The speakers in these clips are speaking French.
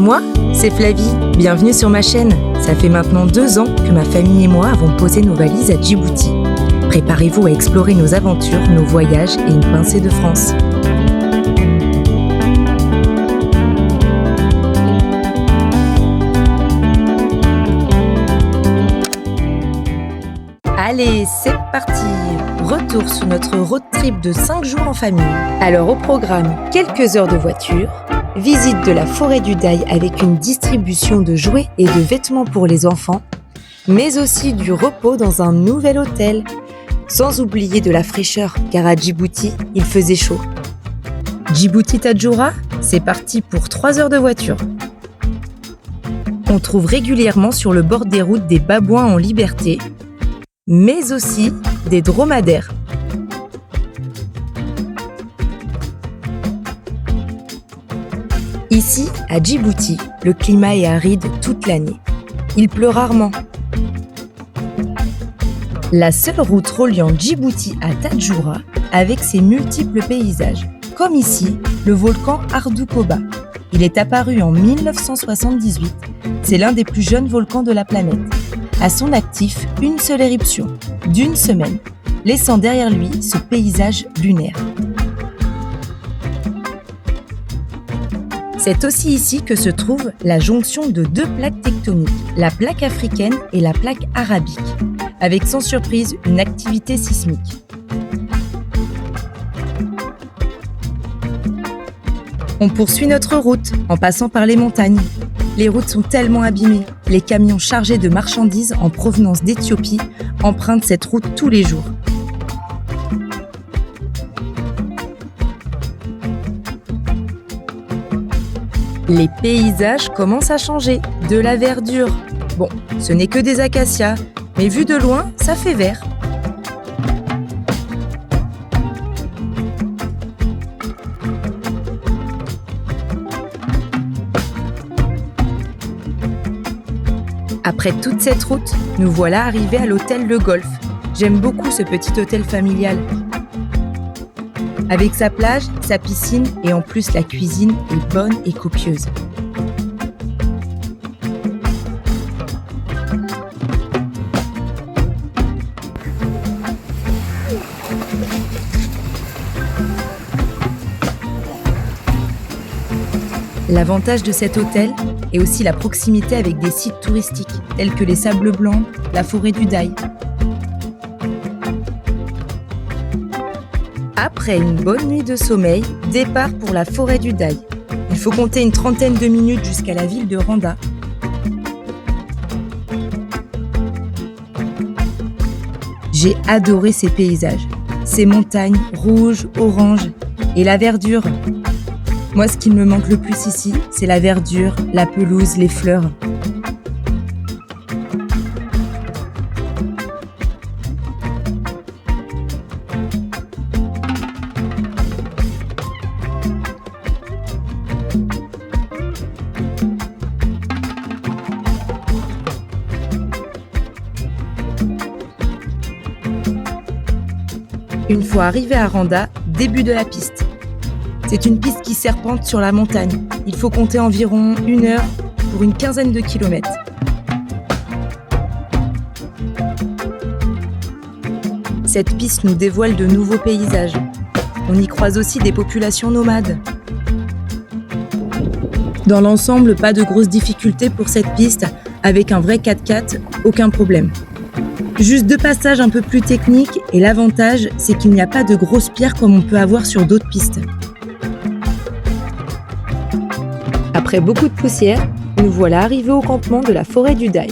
Moi, c'est Flavie, bienvenue sur ma chaîne. Ça fait maintenant 2 ans que ma famille et moi avons posé nos valises à Djibouti. Préparez-vous à explorer nos aventures, nos voyages et une pincée de France. Allez, c'est parti! Retour sur notre road trip de 5 jours en famille. Alors au programme, quelques heures de voiture, visite de la forêt du Daï avec une distribution de jouets et de vêtements pour les enfants, mais aussi du repos dans un nouvel hôtel. Sans oublier de la fraîcheur, car à Djibouti, il faisait chaud. Djibouti-Tadjoura, c'est parti pour 3 heures de voiture. On trouve régulièrement sur le bord des routes des babouins en liberté, mais aussi des dromadaires. Ici, à Djibouti, le climat est aride toute l'année. Il pleut rarement. La seule route reliant Djibouti à Tadjoura avec ses multiples paysages, comme ici, le volcan Ardoukoba. Il est apparu en 1978. C'est l'un des plus jeunes volcans de la planète. À son actif, une seule éruption, d'une semaine, laissant derrière lui ce paysage lunaire. C'est aussi ici que se trouve la jonction de 2 plaques tectoniques, la plaque africaine et la plaque arabique, avec sans surprise une activité sismique. On poursuit notre route en passant par les montagnes. Les routes sont tellement abîmées. Les camions chargés de marchandises en provenance d'Éthiopie empruntent cette route tous les jours. Les paysages commencent à changer. De la verdure. Bon, ce n'est que des acacias, mais vu de loin, ça fait vert. Après toute cette route, nous voilà arrivés à l'hôtel Le Golfe. J'aime beaucoup ce petit hôtel familial. Avec sa plage, sa piscine et en plus la cuisine est bonne et copieuse. L'avantage de cet hôtel est aussi la proximité avec des sites touristiques tels que les Sables Blancs, la forêt du Daï. Après une bonne nuit de sommeil, départ pour la forêt du Daï. Il faut compter une 30aine de minutes jusqu'à la ville de Randa. J'ai adoré ces paysages, ces montagnes rouges, oranges et la verdure. Moi, ce qui me manque le plus ici, c'est la verdure, la pelouse, les fleurs. Une fois arrivé à Randa, début de la piste. C'est une piste qui serpente sur la montagne. Il faut compter environ 1 heure pour une 15aine de kilomètres. Cette piste nous dévoile de nouveaux paysages. On y croise aussi des populations nomades. Dans l'ensemble, pas de grosses difficultés pour cette piste. Avec un vrai 4x4, aucun problème. Juste 2 passages un peu plus techniques et l'avantage, c'est qu'il n'y a pas de grosses pierres comme on peut avoir sur d'autres pistes. Après beaucoup de poussière, nous voilà arrivés au campement de la forêt du Daï.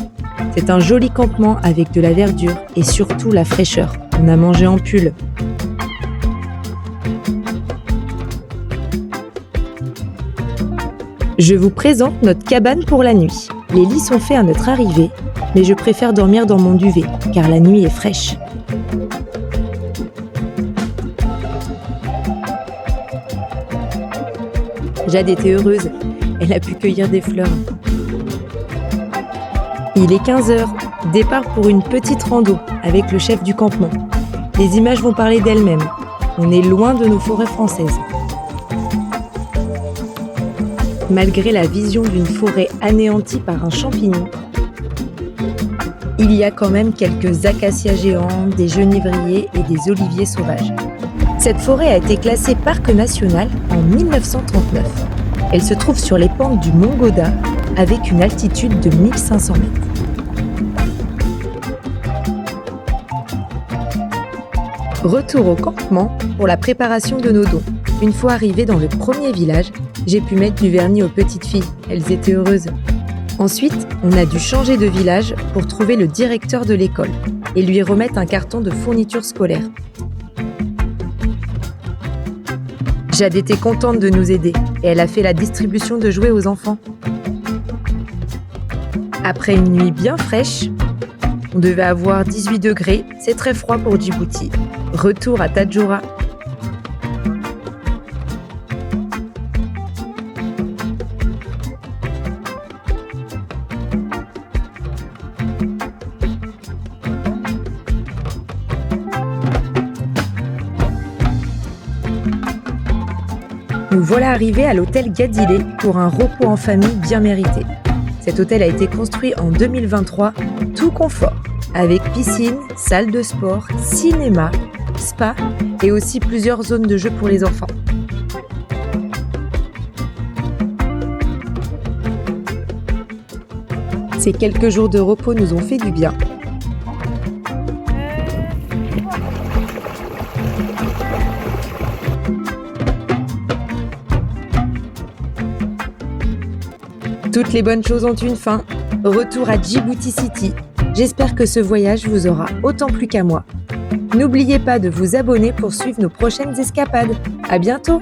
C'est un joli campement avec de la verdure et surtout la fraîcheur. On a mangé en pull. Je vous présente notre cabane pour la nuit. Les lits sont faits à notre arrivée, mais je préfère dormir dans mon duvet car la nuit est fraîche. Jade était heureuse. Elle a pu cueillir des fleurs. Il est 15h, départ pour une petite rando avec le chef du campement. Les images vont parler d'elles-mêmes. On est loin de nos forêts françaises. Malgré la vision d'une forêt anéantie par un champignon, il y a quand même quelques acacias géants, des genévriers et des oliviers sauvages. Cette forêt a été classée parc national en 1939. Elle se trouve sur les pentes du mont Goda avec une altitude de 1500 mètres. Retour au campement pour la préparation de nos dons. Une fois arrivés dans le premier village, j'ai pu mettre du vernis aux petites filles. Elles étaient heureuses. Ensuite, on a dû changer de village pour trouver le directeur de l'école et lui remettre un carton de fournitures scolaires. Jade était contente de nous aider et elle a fait la distribution de jouets aux enfants. Après une nuit bien fraîche, on devait avoir 18 degrés, c'est très froid pour Djibouti. Retour à Tadjoura. Nous voilà arrivés à l'hôtel Gadilé pour un repos en famille bien mérité. Cet hôtel a été construit en 2023, tout confort, avec piscine, salle de sport, cinéma, spa et aussi plusieurs zones de jeu pour les enfants. Ces quelques jours de repos nous ont fait du bien. Toutes les bonnes choses ont une fin. Retour à Djibouti City. J'espère que ce voyage vous aura autant plu qu'à moi. N'oubliez pas de vous abonner pour suivre nos prochaines escapades. À bientôt!